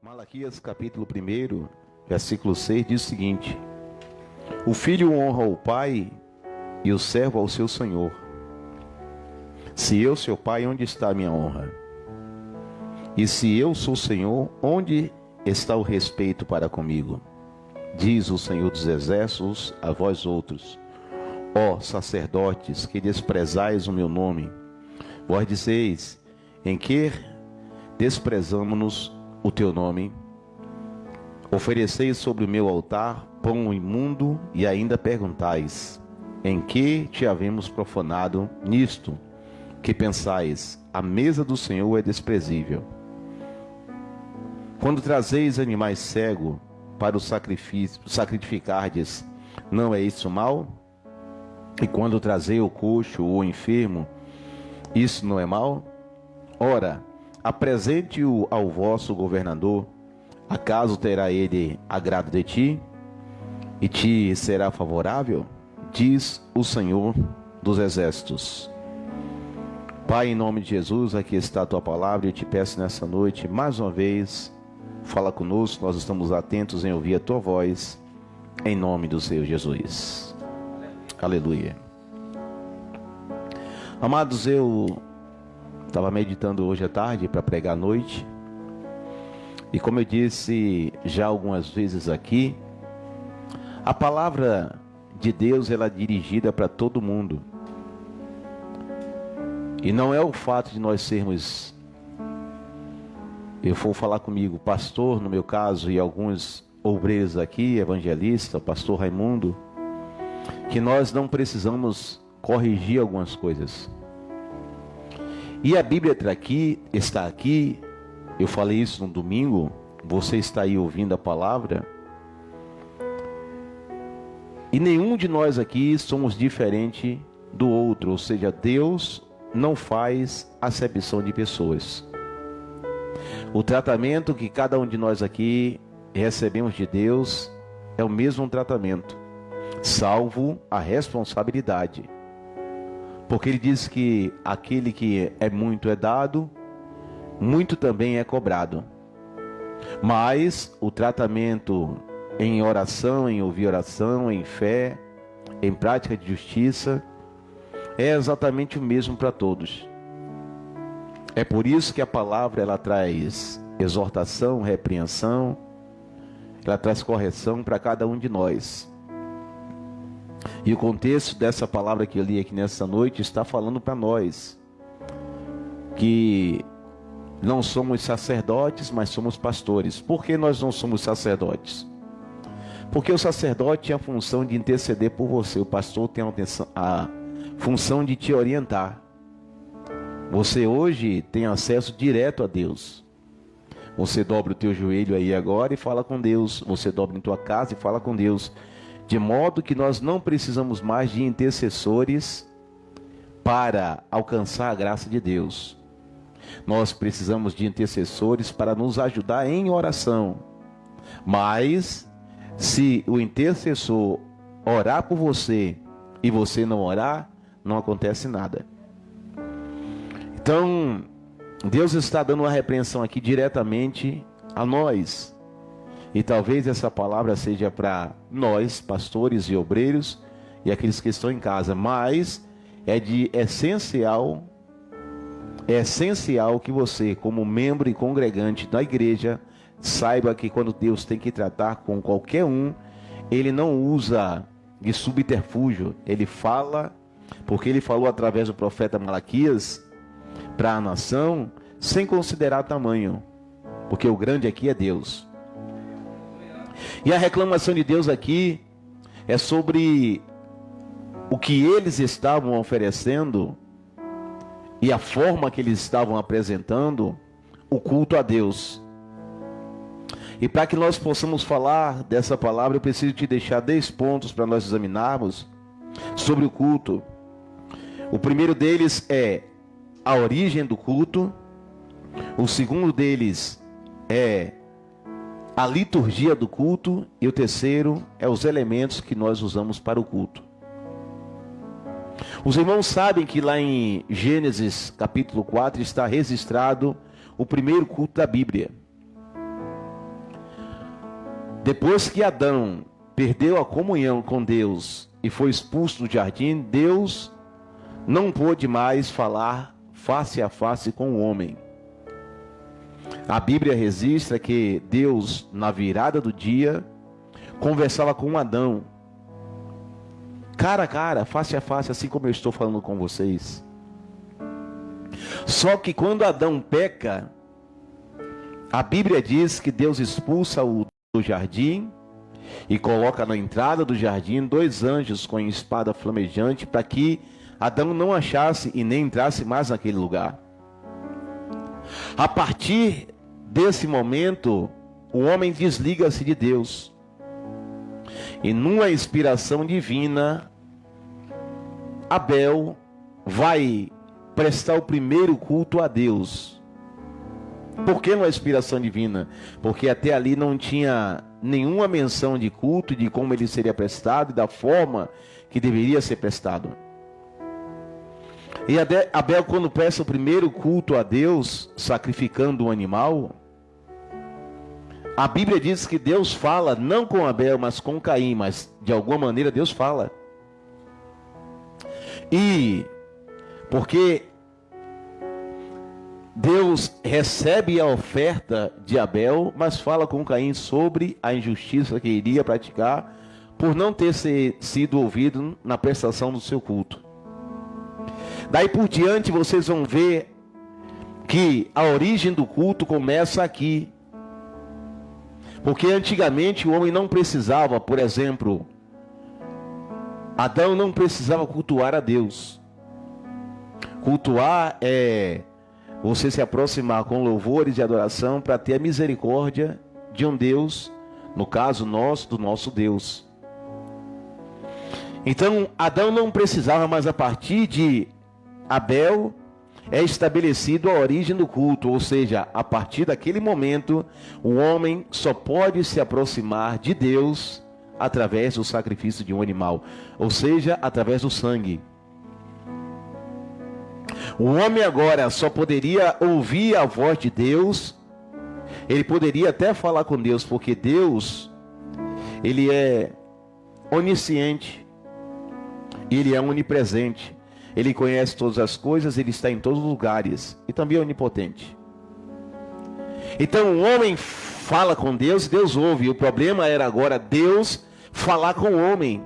Malaquias capítulo 1, versículo 6 diz o seguinte: o filho honra o pai e o servo ao seu senhor. Se eu, seu pai, onde está a minha honra? E se eu sou senhor, onde está o respeito para comigo? Diz o Senhor dos Exércitos a vós outros, ó sacerdotes, que desprezais o meu nome. Vós dizeis, em que desprezamo-nos o teu nome? Ofereceis sobre o meu altar pão imundo e ainda perguntais, em que te havemos profanado nisto? Que pensais, a mesa do Senhor é desprezível. Quando trazeis animais cegos para o sacrifício, sacrificardes, não é isso mal? E quando trazei o coxo ou o enfermo, isso não é mal? Ora, apresente-o ao vosso governador, acaso terá ele agrado de ti? E te será favorável? Diz o Senhor dos Exércitos. Pai, em nome de Jesus, aqui está a tua palavra, eu te peço nessa noite, mais uma vez, fala conosco, nós estamos atentos em ouvir a tua voz, em nome do Senhor Jesus. Aleluia. Amados, eu estava meditando hoje à tarde para pregar à noite, e como eu disse já algumas vezes aqui, a palavra de Deus ela é dirigida para todo mundo. E não é o fato de nós sermos, eu vou falar comigo, pastor no meu caso, e alguns obreiros aqui, evangelista, pastor Raimundo, que nós não precisamos corrigir algumas coisas. E a Bíblia está aqui, eu falei isso no domingo, você está aí ouvindo a palavra, e nenhum de nós aqui somos diferente do outro, ou seja, Deus não faz acepção de pessoas. O tratamento que cada um de nós aqui recebemos de Deus é o mesmo tratamento, salvo a responsabilidade. Porque ele diz que aquele que é muito é dado, muito também é cobrado. Mas o tratamento em oração, em ouvir oração, em fé, em prática de justiça, é exatamente o mesmo para todos. É por isso que a palavra ela traz exortação, repreensão, ela traz correção para cada um de nós. E o contexto dessa palavra que eu li aqui nessa noite está falando para nós que não somos sacerdotes, mas somos pastores. Por que nós não somos sacerdotes? Porque o sacerdote tem a função de interceder por você, o pastor tem a função de te orientar. Você hoje tem acesso direto a Deus. Você dobra o teu joelho aí agora e fala com Deus. Você dobra em tua casa e fala com Deus. De modo que nós não precisamos mais de intercessores para alcançar a graça de Deus. Nós precisamos de intercessores para nos ajudar em oração. Mas, se o intercessor orar por você e você não orar, não acontece nada. Então, Deus está dando uma repreensão aqui diretamente a nós. E talvez essa palavra seja para nós, pastores e obreiros, e aqueles que estão em casa. Mas é essencial que você, como membro e congregante da igreja, saiba que quando Deus tem que tratar com qualquer um, Ele não usa de subterfúgio. Ele fala, porque Ele falou através do profeta Malaquias, para a nação, sem considerar tamanho, porque o grande aqui é Deus. E a reclamação de Deus aqui é sobre o que eles estavam oferecendo e a forma que eles estavam apresentando o culto a Deus. E para que nós possamos falar dessa palavra, eu preciso te deixar 10 pontos para nós examinarmos sobre o culto. O primeiro deles é a origem do culto. O segundo deles é a liturgia do culto. E o terceiro é os elementos que nós usamos para o culto. Os irmãos sabem que lá em Gênesis capítulo 4 está registrado o primeiro culto da Bíblia. Depois que Adão perdeu a comunhão com Deus e foi expulso do jardim, Deus não pôde mais falar face a face com o homem. A Bíblia registra que Deus, na virada do dia, conversava com Adão, cara a cara, face a face, assim como eu estou falando com vocês. Só que quando Adão peca, a Bíblia diz que Deus expulsa-o do jardim e coloca na entrada do jardim 2 anjos com espada flamejante para que Adão não achasse e nem entrasse mais naquele lugar. A partir desse momento, o homem desliga-se de Deus. E numa inspiração divina, Abel vai prestar o primeiro culto a Deus. Por que numa inspiração divina? Porque até ali não tinha nenhuma menção de culto, de como ele seria prestado e da forma que deveria ser prestado. E Abel, quando presta o primeiro culto a Deus, sacrificando um animal, a Bíblia diz que Deus fala, não com Abel, mas com Caim, mas de alguma maneira Deus fala. E porque Deus recebe a oferta de Abel, mas fala com Caim sobre a injustiça que iria praticar por não ter sido ouvido na prestação do seu culto. Daí por diante vocês vão ver que a origem do culto começa aqui. Porque antigamente o homem não precisava, por exemplo, Adão não precisava cultuar a Deus. Cultuar é você se aproximar com louvores e adoração para ter a misericórdia de um Deus, no caso nosso, do nosso Deus. Então Adão não precisava, mas a partir de Abel é estabelecido a origem do culto, ou seja, a partir daquele momento, o homem só pode se aproximar de Deus através do sacrifício de um animal, ou seja, através do sangue. O homem agora só poderia ouvir a voz de Deus, ele poderia até falar com Deus, porque Deus, ele é onisciente, ele é onipresente. Ele conhece todas as coisas, ele está em todos os lugares. E também é onipotente. Então o homem fala com Deus e Deus ouve. O problema era agora Deus falar com o homem.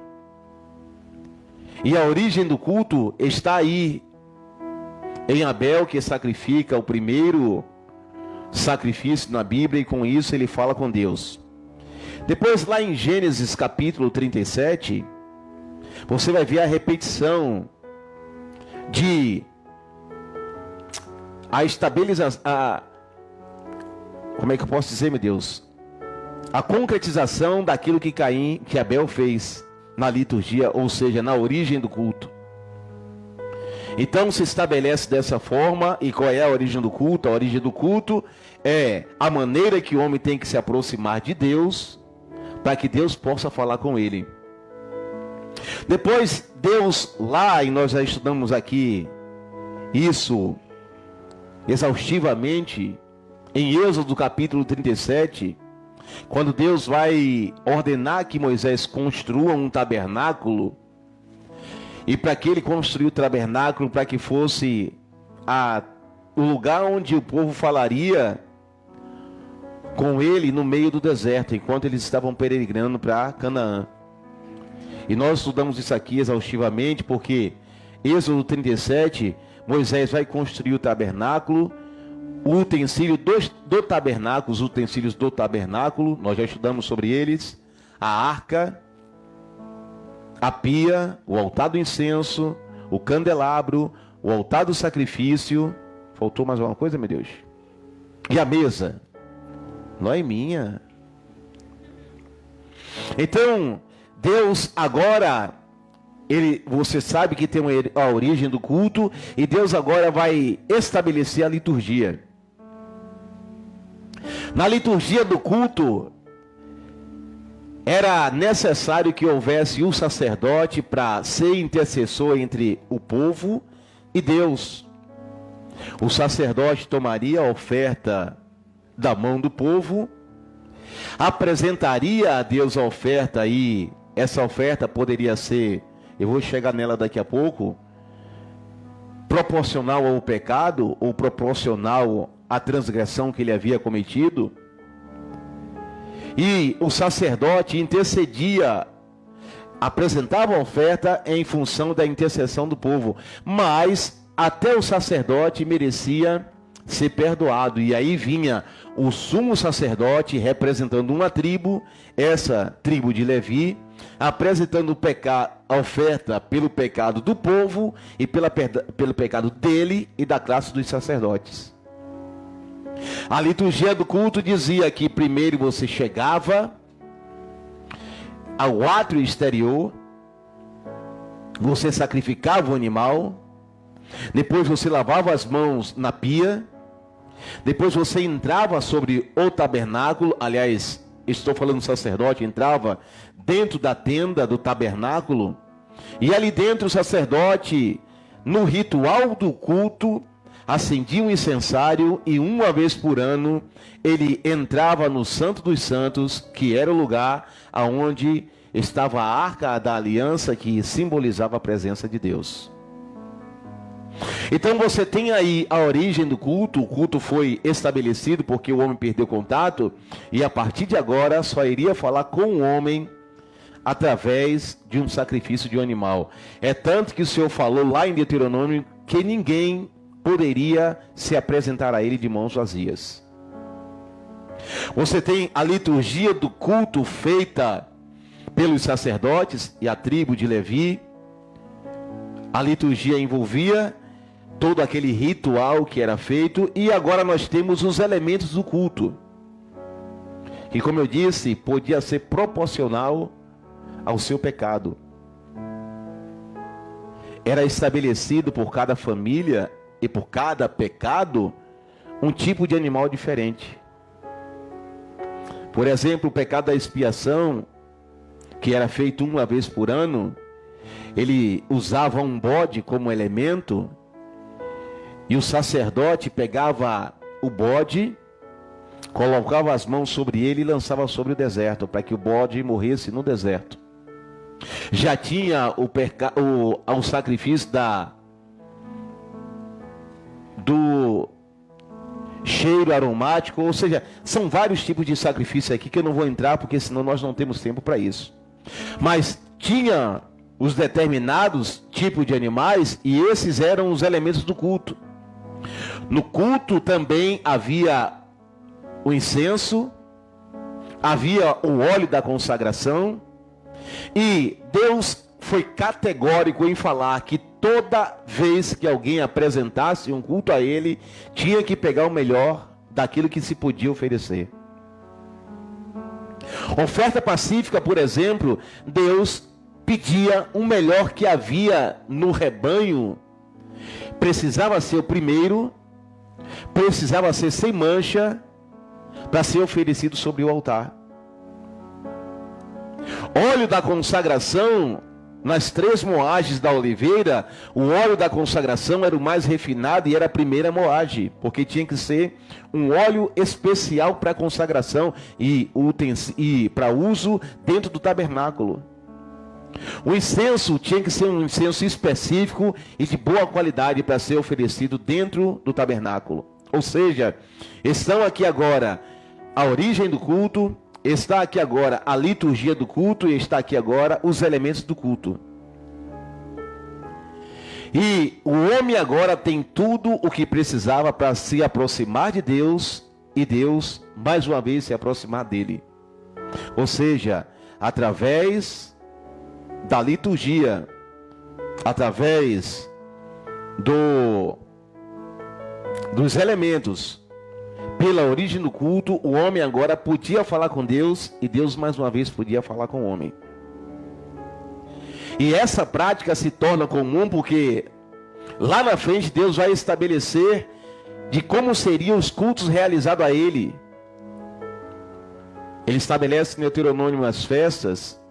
E a origem do culto está aí. Em Abel, que sacrifica o primeiro sacrifício na Bíblia. E com isso ele fala com Deus. Depois lá em Gênesis capítulo 37, você vai ver a repetição de a estabilização, como é que eu posso dizer, meu Deus? A concretização daquilo que Abel fez na liturgia, ou seja, na origem do culto. Então se estabelece dessa forma. E qual é a origem do culto? A origem do culto é a maneira que o homem tem que se aproximar de Deus, para que Deus possa falar com ele. Depois Deus lá, e nós já estudamos aqui isso exaustivamente, em Êxodo capítulo 37, quando Deus vai ordenar que Moisés construa um tabernáculo, e para que ele construiu o tabernáculo, para que fosse o lugar onde o povo falaria com ele no meio do deserto, enquanto eles estavam peregrinando para Canaã. E nós estudamos isso aqui exaustivamente, porque Êxodo 37, Moisés vai construir o tabernáculo, o utensílio do tabernáculo, os utensílios do tabernáculo, nós já estudamos sobre eles, a arca, a pia, o altar do incenso, o candelabro, o altar do sacrifício. Faltou mais alguma coisa, meu Deus? E a mesa? Não é minha. Então Deus agora, você sabe que tem a origem do culto, e Deus agora vai estabelecer a liturgia. Na liturgia do culto, era necessário que houvesse um sacerdote para ser intercessor entre o povo e Deus. O sacerdote tomaria a oferta da mão do povo apresentaria a Deus a oferta, e essa oferta poderia ser, eu vou chegar nela daqui a pouco, proporcional ao pecado ou proporcional à transgressão que ele havia cometido. E o sacerdote intercedia, apresentava a oferta em função da intercessão do povo, mas até o sacerdote merecia ser perdoado. E aí vinha o sumo sacerdote representando uma tribo, essa tribo de Levi, apresentando a oferta pelo pecado do povo e pelo pecado dele e da classe dos sacerdotes. A liturgia do culto dizia que primeiro você chegava ao átrio exterior, você sacrificava o animal, depois você lavava as mãos na pia, depois você entrava sobre o tabernáculo, aliás, estou falando do sacerdote, entrava dentro da tenda do tabernáculo, e ali dentro o sacerdote, no ritual do culto, acendia um incensário, e uma vez por ano ele entrava no Santo dos Santos, que era o lugar aonde estava a Arca da Aliança, que simbolizava a presença de Deus. Então você tem aí a origem do culto. O culto foi estabelecido porque o homem perdeu contato, e a partir de agora só iria falar com o homem através de um sacrifício de um animal. É tanto que o Senhor falou lá em Deuteronômio que ninguém poderia se apresentar a ele de mãos vazias. Você tem a liturgia do culto feita pelos sacerdotes e a tribo de Levi. A liturgia envolvia todo aquele ritual que era feito, e agora nós temos os elementos do culto, que, como eu disse, podia ser proporcional ao seu pecado. Era estabelecido por cada família e por cada pecado um tipo de animal diferente. Por exemplo, o pecado da expiação, que era feito uma vez por ano, ele usava um bode como elemento, e o sacerdote pegava o bode, colocava as mãos sobre ele e lançava sobre o deserto, para que o bode morresse no deserto. Já tinha o sacrifício do cheiro aromático, ou seja, são vários tipos de sacrifício aqui que eu não vou entrar, porque senão nós não temos tempo para isso. Mas tinha os determinados tipos de animais, e esses eram os elementos do culto. No culto também havia o incenso, havia o óleo da consagração, e Deus foi categórico em falar que toda vez que alguém apresentasse um culto a ele, tinha que pegar o melhor daquilo que se podia oferecer. Oferta pacífica, por exemplo, Deus pedia o melhor que havia no rebanho. Precisava ser o primeiro, precisava ser sem mancha, para ser oferecido sobre o altar. Óleo da consagração, nas 3 moagens da oliveira, o óleo da consagração era o mais refinado e era a primeira moagem, porque tinha que ser um óleo especial para consagração e para uso dentro do tabernáculo. O incenso tinha que ser um incenso específico e de boa qualidade para ser oferecido dentro do tabernáculo. Ou seja, estão aqui agora a origem do culto, está aqui agora a liturgia do culto, e está aqui agora os elementos do culto. E o homem agora tem tudo o que precisava para se aproximar de Deus, e Deus mais uma vez se aproximar dele. Ou seja, através da liturgia, através dos elementos, pela origem do culto, o homem agora podia falar com Deus, e Deus mais uma vez podia falar com o homem. E essa prática se torna comum porque lá na frente Deus vai estabelecer de como seriam os cultos realizados a Ele. Ele estabelece em Deuteronômio as festas,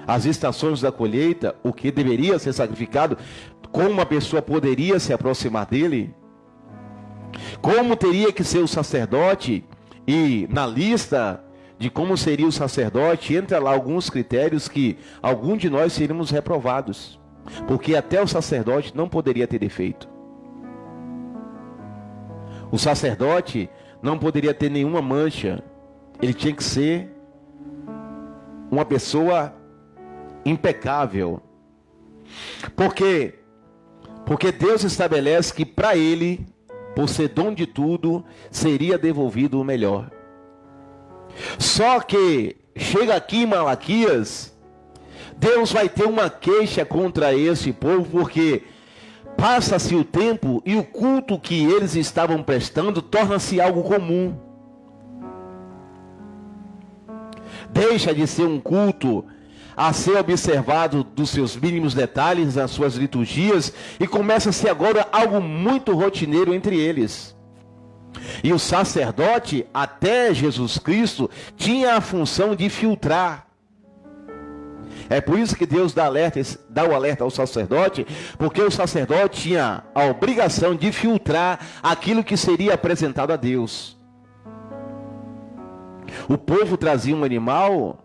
as estações da colheita, o que deveria ser sacrificado, como uma pessoa poderia se aproximar dele, como teria que ser o sacerdote E na lista de como seria o sacerdote, entra lá alguns critérios que algum de nós seríamos reprovados. Porque até o sacerdote não poderia ter defeito. O sacerdote não poderia ter nenhuma mancha. Ele tinha que ser uma pessoa impecável. Por quê? Porque Deus estabelece que para ele, por ser dom de tudo, seria devolvido o melhor. Só que chega aqui em Malaquias, Deus vai ter uma queixa contra esse povo, porque passa-se o tempo e o culto que eles estavam prestando torna-se algo comum. Deixa de ser um culto a ser observado dos seus mínimos detalhes, nas suas liturgias, e começa a ser agora algo muito rotineiro entre eles. E o sacerdote, até Jesus Cristo, tinha a função de filtrar. É por isso que Deus dá o alerta ao sacerdote, porque o sacerdote tinha a obrigação de filtrar aquilo que seria apresentado a Deus. O povo trazia um animal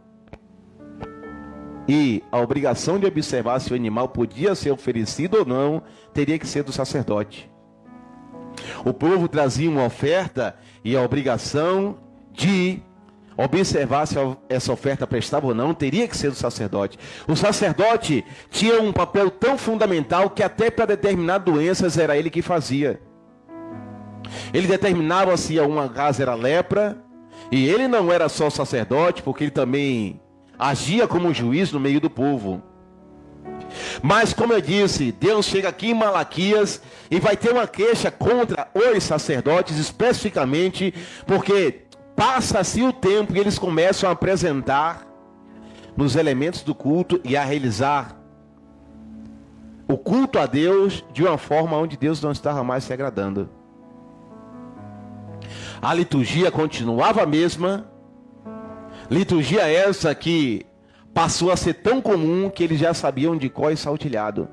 e a obrigação de observar se o animal podia ser oferecido ou não, teria que ser do sacerdote. O povo trazia uma oferta e a obrigação de observar se essa oferta prestava ou não, teria que ser do sacerdote. O sacerdote tinha um papel tão fundamental que até para determinar doenças era ele que fazia. Ele determinava se uma casa era lepra, e ele não era só sacerdote, porque ele também agia como juiz no meio do povo. Mas como eu disse, Deus chega aqui em Malaquias e vai ter uma queixa contra os sacerdotes, especificamente porque passa-se o tempo e eles começam a apresentar nos elementos do culto e a realizar o culto a Deus de uma forma onde Deus não estava mais se agradando. A liturgia continuava a mesma, liturgia essa que passou a ser tão comum que eles já sabiam de cor e saltilhado.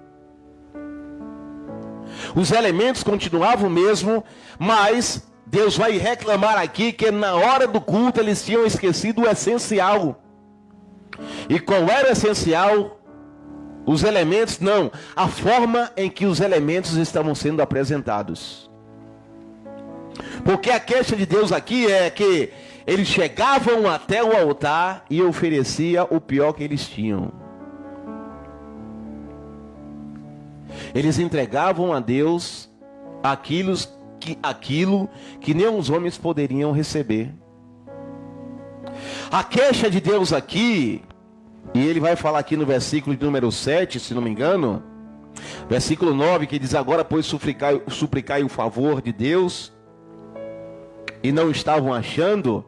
Os elementos continuavam o mesmo, mas Deus vai reclamar aqui que na hora do culto eles tinham esquecido o essencial. E qual era o essencial? Os elementos? Não, a forma em que os elementos estavam sendo apresentados. Porque a queixa de Deus aqui é que eles chegavam até o altar e ofereciam o pior que eles tinham. Eles entregavam a Deus aquilo que nem os homens poderiam receber. A queixa de Deus aqui, e ele vai falar aqui no versículo de número 7, se não me engano, versículo 9, que diz: agora pois suplicai o favor de Deus, e não estavam achando.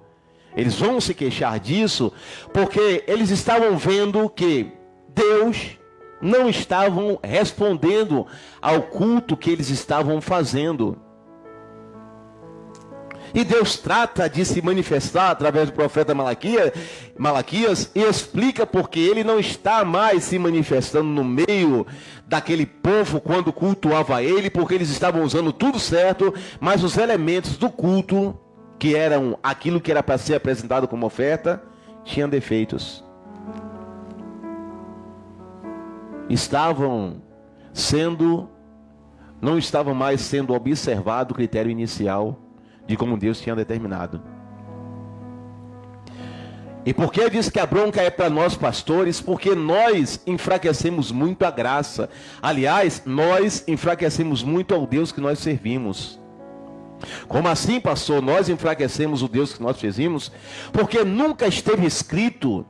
Eles vão se queixar disso, porque eles estavam vendo que Deus não estava respondendo ao culto que eles estavam fazendo. E Deus trata de se manifestar através do profeta Malaquias e explica porque ele não está mais se manifestando no meio daquele povo quando cultuava ele, porque eles estavam usando tudo certo, mas os elementos do culto, que eram aquilo que era para ser apresentado como oferta, tinham defeitos. Não estavam mais sendo observado o critério inicial de como Deus tinha determinado. E por que eu disse que a bronca é para nós pastores? Porque nós enfraquecemos muito a graça. Aliás, nós enfraquecemos muito ao Deus que nós servimos. Como assim, pastor? Nós enfraquecemos o Deus que nós servimos? Porque nunca esteve escrito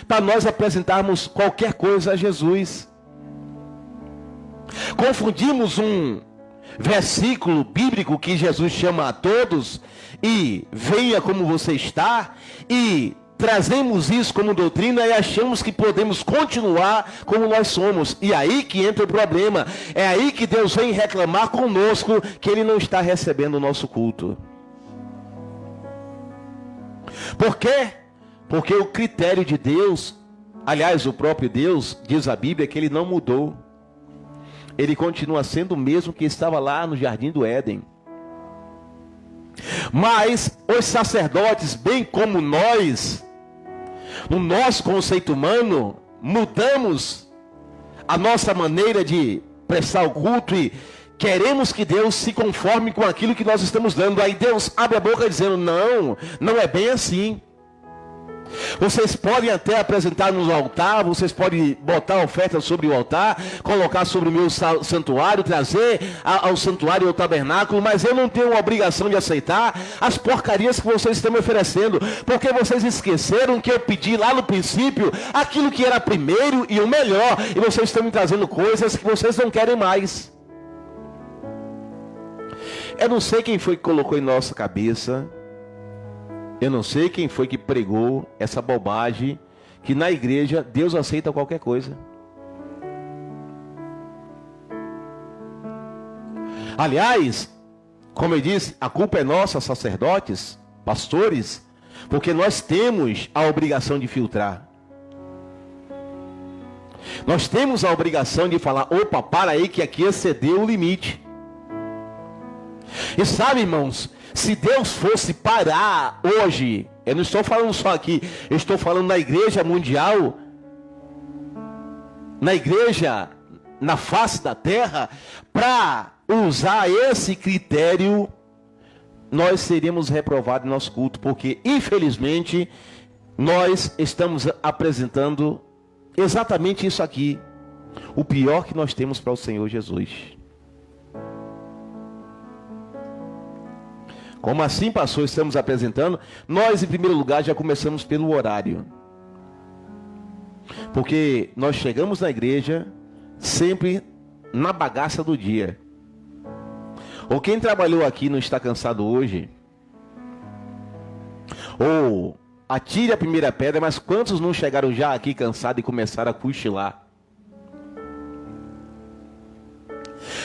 para nós apresentarmos qualquer coisa a Jesus. Confundimos um versículo bíblico que Jesus chama a todos e venha como você está, e trazemos isso como doutrina e achamos que podemos continuar como nós somos. E aí que entra o problema. É aí que Deus vem reclamar conosco que Ele não está recebendo o nosso culto. Por quê? Porque o critério de Deus, aliás, o próprio Deus, diz a Bíblia que Ele não mudou. Ele continua sendo o mesmo que estava lá no Jardim do Éden. Mas os sacerdotes, bem como nós, no nosso conceito humano, mudamos a nossa maneira de prestar o culto e queremos que Deus se conforme com aquilo que nós estamos dando. Aí Deus abre a boca dizendo, não, não é bem assim. Vocês podem até apresentar no altar, vocês podem botar a oferta sobre o altar, colocar sobre o meu santuário, trazer ao santuário e ao tabernáculo, mas eu não tenho a obrigação de aceitar as porcarias que vocês estão me oferecendo, porque vocês esqueceram que eu pedi lá no princípio aquilo que era primeiro e o melhor, e vocês estão me trazendo coisas que vocês não querem mais. Eu não sei quem foi que colocou em nossa cabeça, eu não sei quem foi que pregou essa bobagem, que na igreja Deus aceita qualquer coisa. Aliás, como eu disse, a culpa é nossa, sacerdotes, pastores, porque nós temos a obrigação de filtrar. Nós temos a obrigação de falar, opa, para aí que aqui excedeu o limite. E sabe, irmãos, se Deus fosse parar hoje, eu não estou falando só aqui, eu estou falando na igreja mundial, na igreja, na face da terra, para usar esse critério, nós seríamos reprovados em nosso culto, porque infelizmente nós estamos apresentando exatamente isso aqui, o pior que nós temos para o Senhor Jesus. Como assim, pastor, estamos apresentando? Nós, em primeiro lugar, já começamos pelo horário. Porque nós chegamos na igreja sempre na bagaça do dia. Ou quem trabalhou aqui não está cansado hoje? Ou atire a primeira pedra, mas quantos não chegaram já aqui cansados e começaram a cochilar?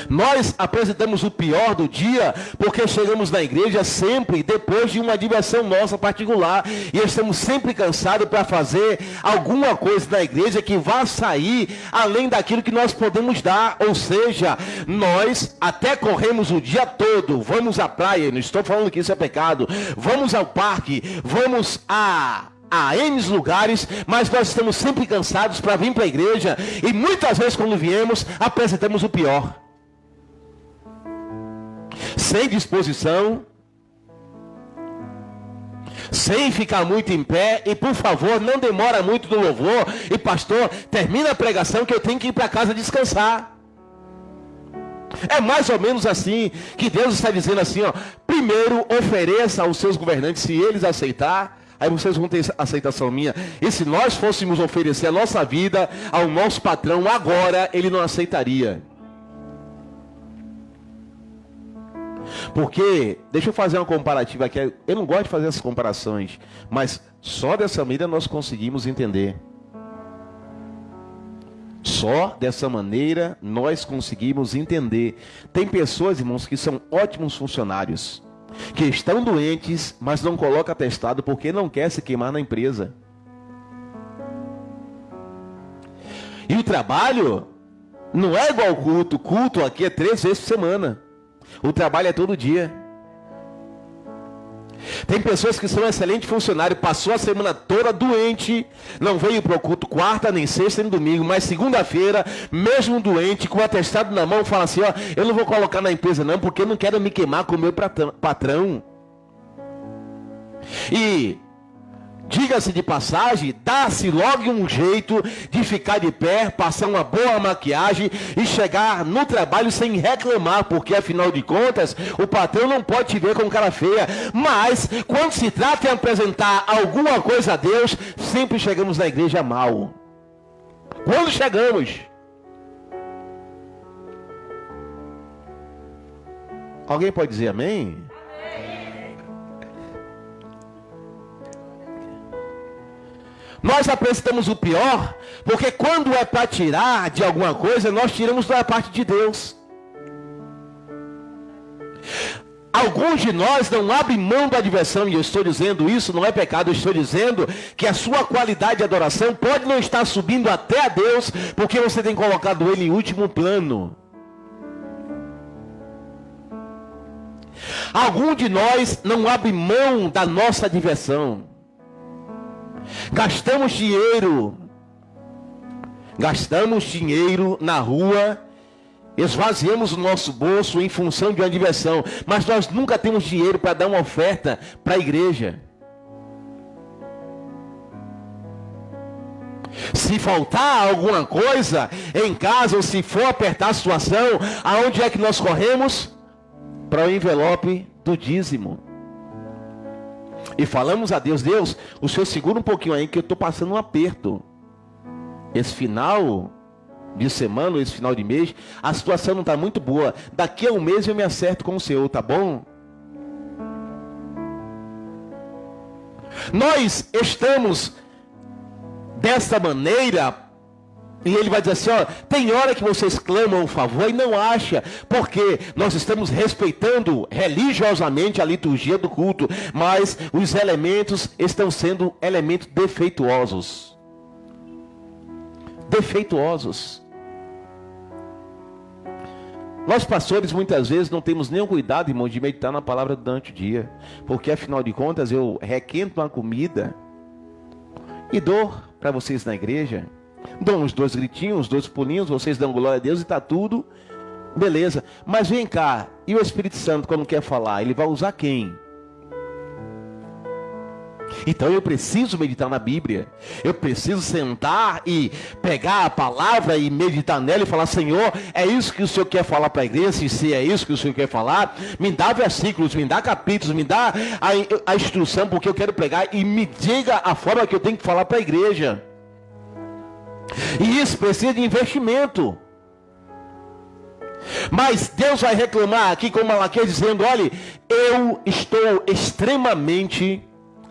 Nós apresentamos o pior do dia, porque chegamos na igreja sempre depois de uma diversão nossa particular, e estamos sempre cansados para fazer alguma coisa na igreja que vá sair além daquilo que nós podemos dar, ou seja, nós até corremos o dia todo, vamos à praia, não estou falando que isso é pecado, vamos ao parque, vamos a N lugares, mas nós estamos sempre cansados para vir para a igreja, e muitas vezes quando viemos, apresentamos o pior. Sem disposição, sem ficar muito em pé, e por favor, não demora muito no louvor, e pastor, termina a pregação que eu tenho que ir para casa descansar. É mais ou menos assim que Deus está dizendo assim, ó, primeiro ofereça aos seus governantes, se eles aceitar, aí vocês vão ter aceitação minha. E se nós fôssemos oferecer a nossa vida ao nosso patrão agora, ele não aceitaria. Porque, deixa eu fazer uma comparativa aqui, eu não gosto de fazer essas comparações, mas só dessa maneira nós conseguimos entender. Só dessa maneira nós conseguimos entender. Tem pessoas, irmãos, que são ótimos funcionários, que estão doentes, mas não colocam atestado porque não quer se queimar na empresa. E o trabalho não é igual ao culto. Culto aqui é 3 vezes por semana. O trabalho é todo dia. Tem pessoas que são excelentes funcionários, passou a semana toda doente, não veio para o culto quarta, nem sexta, nem domingo, mas segunda-feira, mesmo doente, com o atestado na mão, fala assim, ó, eu não vou colocar na empresa não, porque eu não quero me queimar com o meu patrão. E diga-se de passagem, dá-se logo um jeito de ficar de pé, passar uma boa maquiagem e chegar no trabalho sem reclamar, porque afinal de contas, o patrão não pode te ver com cara feia. Mas, quando se trata de apresentar alguma coisa a Deus, sempre chegamos na igreja mal. Quando chegamos? Alguém pode dizer amém? Nós apresentamos o pior, porque quando é para tirar de alguma coisa, nós tiramos da parte de Deus. Alguns de nós não abrem mão da diversão, e eu estou dizendo isso, não é pecado, eu estou dizendo que a sua qualidade de adoração pode não estar subindo até a Deus, porque você tem colocado Ele em último plano. Algum de nós não abre mão da nossa diversão. Gastamos dinheiro na rua, esvaziamos o nosso bolso em função de uma diversão, mas nós nunca temos dinheiro para dar uma oferta para a igreja. Se faltar alguma coisa em casa, ou se for apertar a situação, aonde é que nós corremos? Para o envelope do dízimo. E falamos a Deus: Deus, o Senhor segura um pouquinho aí que eu estou passando um aperto. Esse final de semana, esse final de mês, a situação não está muito boa. Daqui a um mês eu me acerto com o Senhor, tá bom? Nós estamos dessa maneira, e ele vai dizer assim, ó, tem hora que vocês clamam um favor e não acha, porque nós estamos respeitando religiosamente a liturgia do culto, mas os elementos estão sendo elementos defeituosos. Nós pastores muitas vezes não temos nenhum cuidado, irmão, de meditar na palavra durante o dia, porque afinal de contas eu requento uma comida e dou para vocês na igreja, dou uns 2 gritinhos, uns 2 pulinhos, vocês dão glória a Deus e está tudo beleza. Mas vem cá, e o Espírito Santo quando quer falar, ele vai usar quem? Então eu preciso meditar na Bíblia, eu preciso sentar e pegar a palavra e meditar nela e falar: Senhor, é isso que o Senhor quer falar para a igreja? Se é isso que o Senhor quer falar, me dá versículos, me dá capítulos, me dá a instrução, porque eu quero pregar, e me diga a forma que eu tenho que falar para a igreja. E isso precisa de investimento. Mas Deus vai reclamar aqui com Malaquias dizendo: olha, eu estou extremamente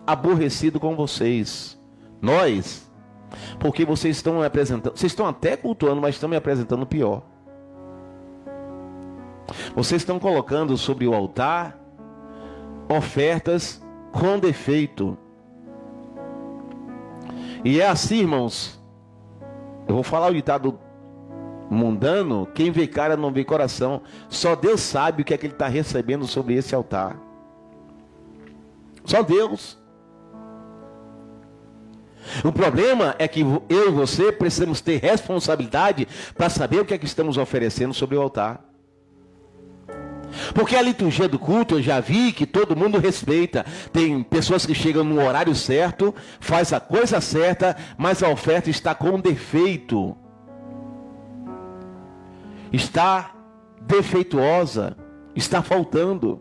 aborrecido com vocês. Nós, porque vocês estão me apresentando, vocês estão até cultuando, mas estão me apresentando pior. Vocês estão colocando sobre o altar ofertas com defeito. E é assim, irmãos, eu vou falar o ditado mundano: quem vê cara não vê coração. Só Deus sabe o que é que ele está recebendo sobre esse altar. Só Deus. O problema é que eu e você precisamos ter responsabilidade para saber o que é que estamos oferecendo sobre o altar. Porque a liturgia do culto, eu já vi que todo mundo respeita. Tem pessoas que chegam no horário certo, faz a coisa certa, mas a oferta está com defeito. Está defeituosa, está faltando.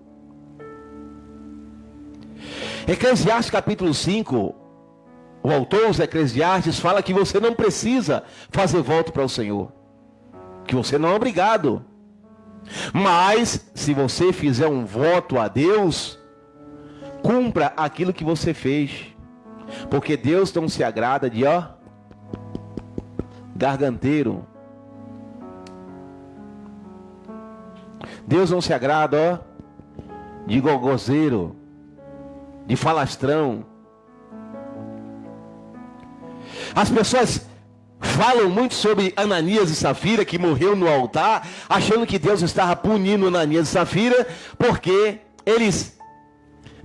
Eclesiastes capítulo 5, o autor dos Eclesiastes fala que você não precisa fazer voto para o Senhor, que você não é obrigado. Mas se você fizer um voto a Deus, cumpra aquilo que você fez, porque Deus não se agrada de garganteiro. Deus não se agrada de gogozeiro, de falastrão. As pessoas falam muito sobre Ananias e Safira, que morreu no altar, achando que Deus estava punindo Ananias e Safira, porque eles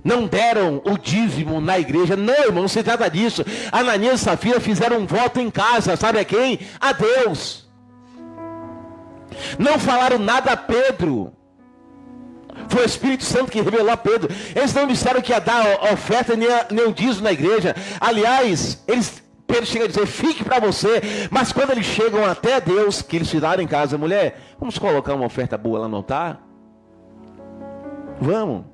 não deram o dízimo na igreja. Não, irmão, não se trata disso. Ananias e Safira fizeram um voto em casa, sabe a quem? A Deus. Não falaram nada a Pedro. Foi o Espírito Santo que revelou a Pedro. Eles não disseram que ia dar oferta nem o dízimo na igreja. Aliás, Pedro chega a dizer: fique para você. Mas quando eles chegam até Deus, que eles fizeram em casa: mulher, vamos colocar uma oferta boa lá no altar? Vamos.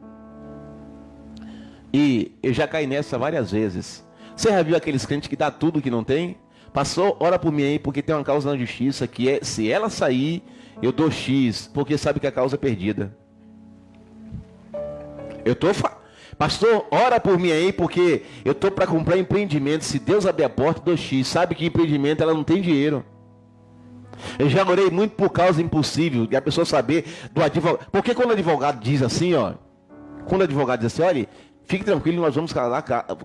E eu já caí nessa várias vezes. Você já viu aqueles crentes que dá tudo que não tem? Pastor, ora por mim aí, porque tem uma causa na justiça que é, se ela sair, eu dou X, porque sabe que a causa é perdida. Pastor, ora por mim aí, porque eu estou para comprar empreendimento. Se Deus abrir a porta, eu dou X. Sabe que empreendimento ela não tem dinheiro. Eu já orei muito por causa impossível, de a pessoa saber do advogado. Porque quando o advogado diz assim, quando o advogado diz assim: olha, fique tranquilo, nós vamos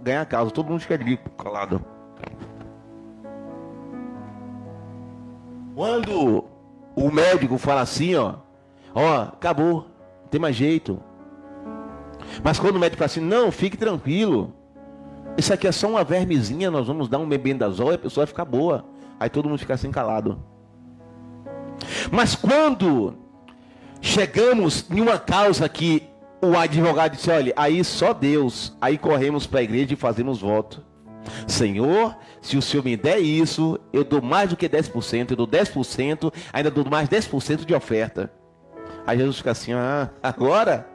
ganhar a causa. Todo mundo fica ali calado. Quando o médico fala assim, acabou, não tem mais jeito, Mas quando o médico fala assim, não, fique tranquilo, isso aqui é só uma vermezinha, nós vamos dar um mebendazol e a pessoa vai ficar boa. Aí todo mundo fica assim calado. Mas quando chegamos em uma causa que o advogado disse, olha, aí só Deus, aí corremos para a igreja e fazemos voto. Senhor, se o Senhor me der isso, eu dou mais do que 10%, eu dou 10%, ainda dou mais 10% de oferta. Aí Jesus fica assim, agora?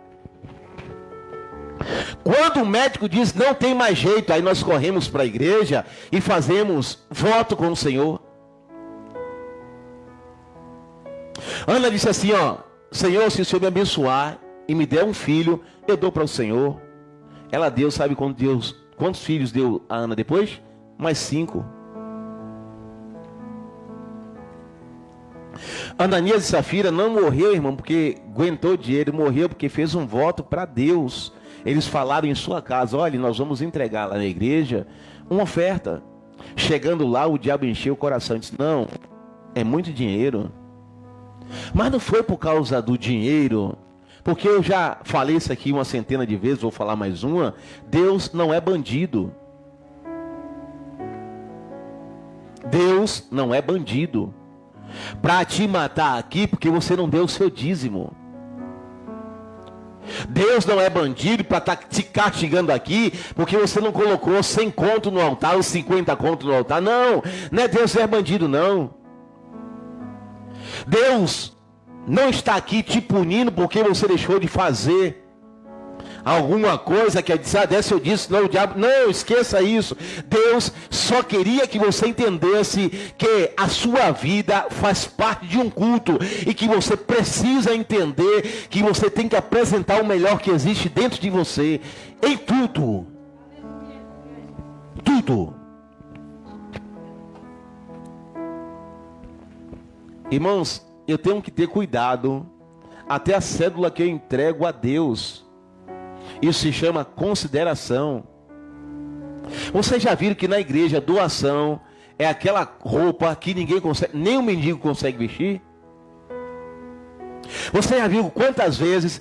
Quando o médico diz não tem mais jeito, aí nós corremos para a igreja e fazemos voto com o Senhor. Ana disse assim, Senhor, se o Senhor me abençoar e me der um filho, eu dou para o Senhor. Ela deu, sabe quantos filhos deu a Ana depois? Mais 5. Ananias e Safira não morreu, irmão, porque aguentou dinheiro, morreu porque fez um voto para Deus. Eles falaram em sua casa, olha, nós vamos entregar lá na igreja uma oferta. Chegando lá, o diabo encheu o coração e disse, não, é muito dinheiro. Mas não foi por causa do dinheiro, porque eu já falei isso aqui uma centena de vezes, vou falar mais uma. Deus não é bandido. Deus não é bandido para te matar aqui porque você não deu o seu dízimo. Deus não é bandido para estar te castigando aqui porque você não colocou 100 conto no altar ou 50 conto no altar. Não, não é Deus é bandido, não. Deus não está aqui te punindo porque você deixou de fazer alguma coisa que desse eu disse, não, o diabo, não, esqueça isso. Deus só queria que você entendesse que a sua vida faz parte de um culto e que você precisa entender que você tem que apresentar o melhor que existe dentro de você, em tudo. Tudo. Irmãos, eu tenho que ter cuidado, até a cédula que eu entrego a Deus. Isso se chama consideração. Vocês já viram que na igreja doação é aquela roupa que ninguém consegue, nem um mendigo consegue vestir? Você já viu quantas vezes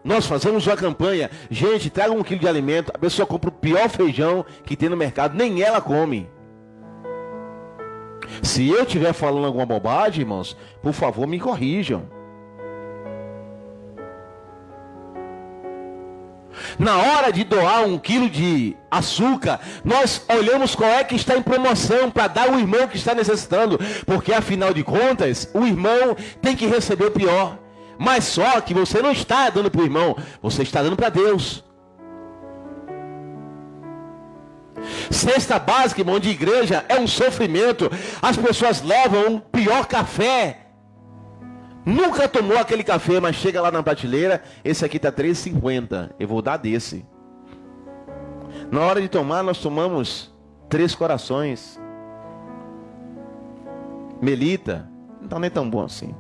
nós fazemos uma campanha, gente, traga 1 quilo de alimento, a pessoa compra o pior feijão que tem no mercado, nem ela come. Se eu estiver falando alguma bobagem, irmãos, por favor me corrijam. Na hora de doar 1 quilo de açúcar, nós olhamos qual é que está em promoção para dar ao irmão que está necessitando, porque afinal de contas, o irmão tem que receber o pior. Mas só que você não está dando para o irmão, você está dando para Deus. Cesta básica, irmão, de igreja é um sofrimento. As pessoas levam um pior café. Nunca tomou aquele café, mas chega lá na prateleira, esse aqui está R$3,50, eu vou dar desse. Na hora de tomar, nós tomamos 3 corações. Melita, não está nem tão bom assim.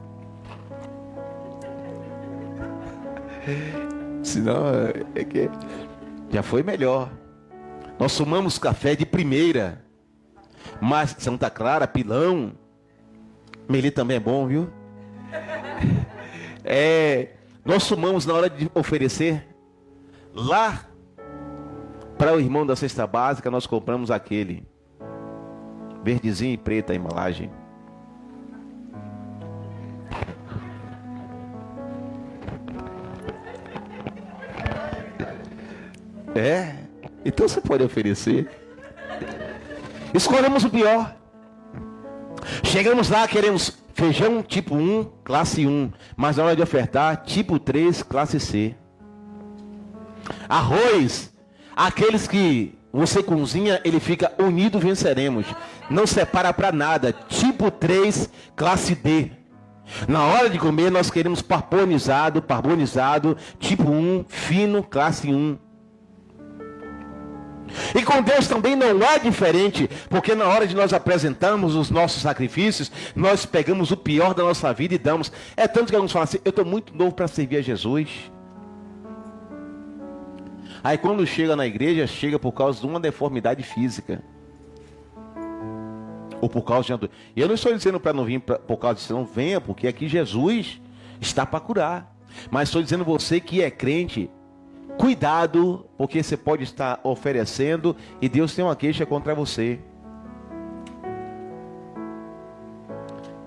Senão, é que já foi melhor. Nós tomamos café de primeira. Mas Santa Clara, Pilão. Melita também é bom, viu? Nós tomamos na hora de oferecer. Lá, para o irmão da cesta básica, nós compramos aquele. Verdezinho e preto a embalagem. Então você pode oferecer. Escolhemos o pior. Chegamos lá, queremos feijão tipo 1, classe 1. Mas na hora de ofertar, tipo 3, classe C. Arroz, aqueles que você cozinha, ele fica unido, venceremos. Não separa para nada. Tipo 3, classe D. Na hora de comer, nós queremos parboilizado, tipo 1, fino, classe 1. E com Deus também não é diferente, porque na hora de nós apresentarmos os nossos sacrifícios, nós pegamos o pior da nossa vida e damos. É tanto que alguns falam assim, eu estou muito novo para servir a Jesus. Aí quando chega na igreja, chega por causa de uma deformidade física. Ou por causa de... Eu não estou dizendo para não vir por causa disso, não venha, porque aqui Jesus está para curar. Mas estou dizendo você que é crente, cuidado, porque você pode estar oferecendo e Deus tem uma queixa contra você.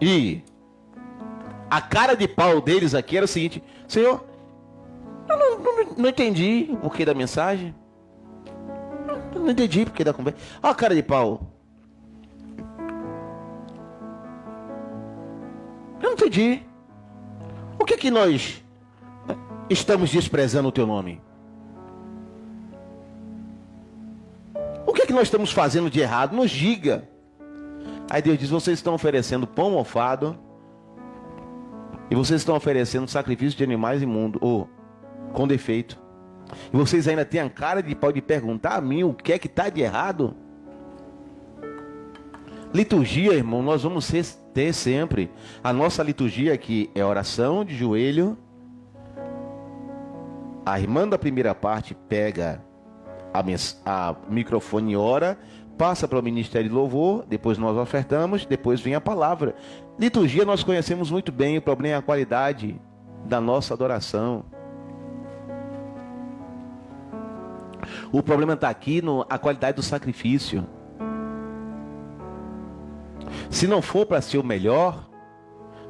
E a cara de pau deles aqui era o seguinte: Senhor, eu não entendi o porquê da mensagem. Eu não entendi o porquê da conversa. Olha a cara de pau. Eu não entendi. O que nós estamos desprezando o teu nome? O que nós estamos fazendo de errado? Nos diga. Aí Deus diz: vocês estão oferecendo pão mofado e vocês estão oferecendo sacrifício de animais imundos, ou com defeito. E vocês ainda têm a cara de pau de perguntar a mim o que é que está de errado? Liturgia, irmão, nós vamos ter sempre. A nossa liturgia aqui é oração de joelho. A irmã da primeira parte pega a microfone e ora, passa para o ministério de louvor, depois nós ofertamos, depois vem a palavra. Liturgia nós conhecemos muito bem, o problema é a qualidade da nossa adoração. O problema está aqui na qualidade do sacrifício. Se não for para ser o melhor,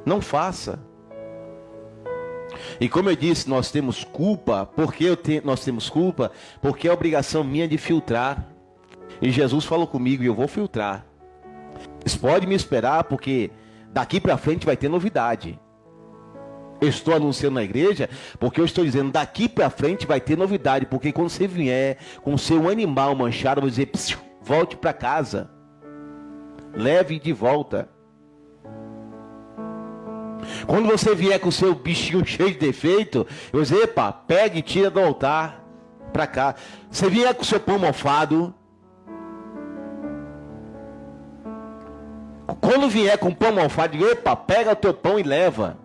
não faça. E como eu disse, nós temos culpa. Nós temos culpa? Porque é obrigação minha de filtrar. E Jesus falou comigo e eu vou filtrar. Vocês podem me esperar, porque daqui para frente vai ter novidade. Eu estou anunciando na igreja porque eu estou dizendo: daqui para frente vai ter novidade. Porque quando você vier com o seu animal manchado, eu vou dizer: volte para casa. Leve de volta. Quando você vier com o seu bichinho cheio de defeito, eu vou dizer: epa, pega e tira do altar para cá. Você vier com o seu pão mofado. Quando vier com pão mofado, diga: epa, pega o teu pão e leva.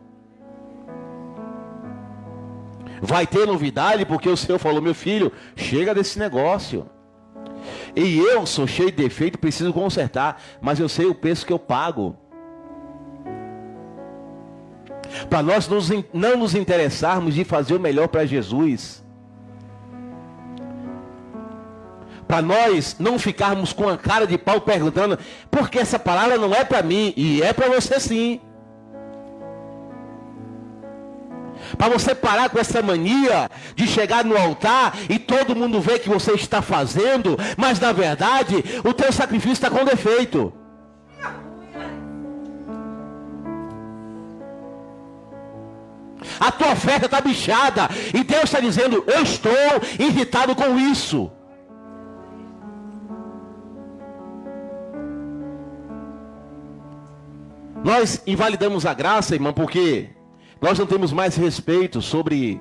Vai ter novidade, porque o Senhor falou: meu filho, chega desse negócio. E eu sou cheio de defeito, preciso consertar, mas eu sei o preço que eu pago. Para nós não nos interessarmos de fazer o melhor para Jesus. Para nós não ficarmos com a cara de pau perguntando: porque essa palavra não é para mim, e é para você sim. Para você parar com essa mania de chegar no altar e todo mundo vê que você está fazendo, mas na verdade o teu sacrifício está com defeito. A tua oferta está bichada e Deus está dizendo: eu estou irritado com isso. Nós invalidamos a graça, irmão, porque nós não temos mais respeito sobre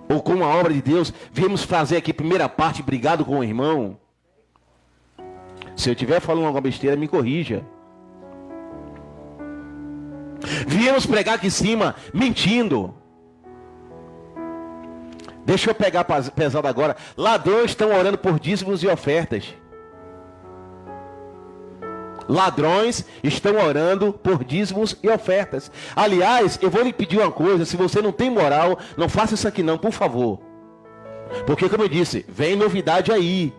ou com a obra de Deus. Viemos fazer aqui primeira parte, brigado com o irmão. Se eu estiver falando alguma besteira, me corrija. Viemos pregar aqui em cima, mentindo. Deixa eu pegar pesado agora. Ladrões estão orando por dízimos e ofertas. Ladrões estão orando por dízimos e ofertas. Aliás, eu vou lhe pedir uma coisa: se você não tem moral, não faça isso aqui não, por favor. Porque, como eu disse, vem novidade aí.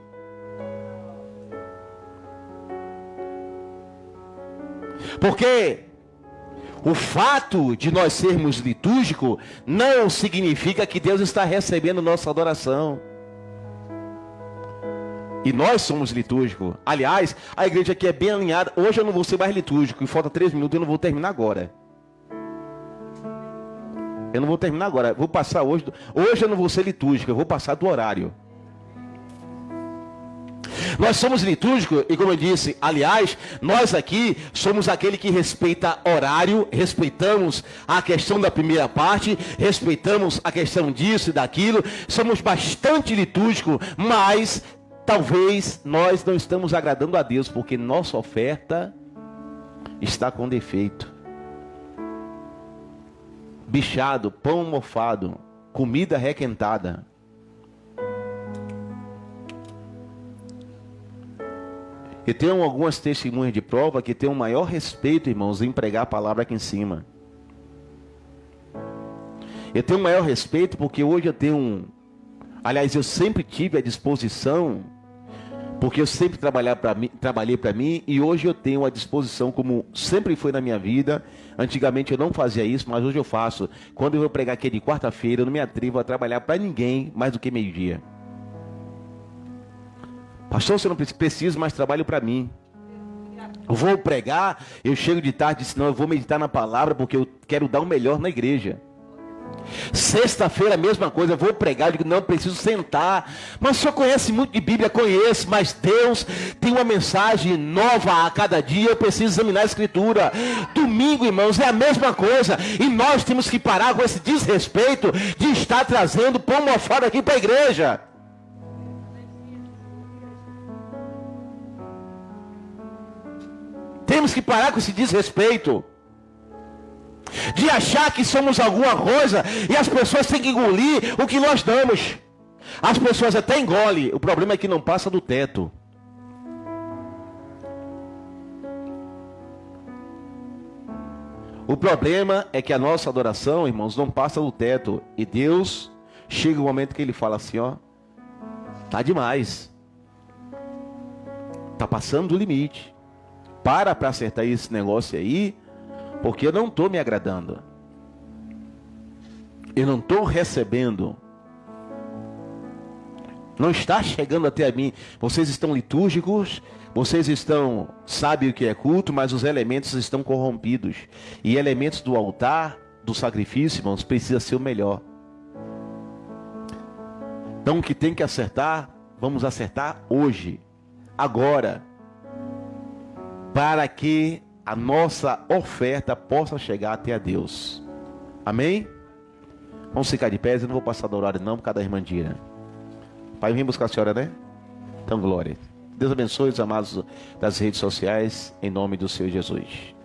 Porque o fato de nós sermos litúrgicos não significa que Deus está recebendo nossa adoração. E nós somos litúrgicos. Aliás, a igreja aqui é bem alinhada. Hoje eu não vou ser mais litúrgico. E falta 3 minutos, eu não vou terminar agora. Eu não vou terminar agora. Vou passar hoje. Hoje eu não vou ser litúrgico. Eu vou passar do horário. Nós somos litúrgicos. E como eu disse, aliás, nós aqui somos aquele que respeita horário. Respeitamos a questão da primeira parte. Respeitamos a questão disso e daquilo. Somos bastante litúrgicos. Mas talvez nós não estamos agradando a Deus, porque nossa oferta está com defeito. Bichado, pão mofado, comida requentada. Eu tenho algumas testemunhas de prova que tem um maior respeito, irmãos, em pregar a palavra aqui em cima. Eu tenho um maior respeito porque hoje eu tenho Aliás, eu sempre tive a disposição, porque eu sempre trabalhei para mim, e hoje eu tenho a disposição, como sempre foi na minha vida. Antigamente eu não fazia isso, mas hoje eu faço. Quando eu vou pregar aqui de quarta-feira, eu não me atrevo a trabalhar para ninguém mais do que meio-dia. Pastor, você não precisa mais trabalho para mim. Eu vou pregar, eu chego de tarde e disse, não, eu vou meditar na palavra, porque eu quero dar o melhor na igreja. Sexta-feira a mesma coisa, eu vou pregar, eu digo, não, preciso sentar. Mas o senhor conhece muito de Bíblia? Conheço, mas Deus tem uma mensagem nova a cada dia, eu preciso examinar a Escritura. Domingo, irmãos, é a mesma coisa, e nós temos que parar com esse desrespeito de estar trazendo pão fora aqui para a igreja. Temos que parar com esse desrespeito de achar que somos alguma coisa e as pessoas têm que engolir o que nós damos. As pessoas até engolem, o problema é que não passa do teto. O problema é que a nossa adoração, irmãos, não passa do teto. E Deus, chega um momento que Ele fala assim, ó, tá demais. Tá passando do limite. Para acertar esse negócio aí, porque eu não estou me agradando. Eu não estou recebendo. Não está chegando até a mim. Vocês estão litúrgicos, vocês sabem o que é culto, mas os elementos estão corrompidos. E elementos do altar, do sacrifício, irmãos, precisa ser o melhor. Então o que tem que acertar, vamos acertar hoje, agora, para que a nossa oferta possa chegar até a Deus. Amém? Vamos ficar de pé, eu não vou passar do horário não, por causa da irmã Dira. Pai, vem buscar a senhora, né? Então, glória. Deus abençoe os amados das redes sociais, em nome do Senhor Jesus.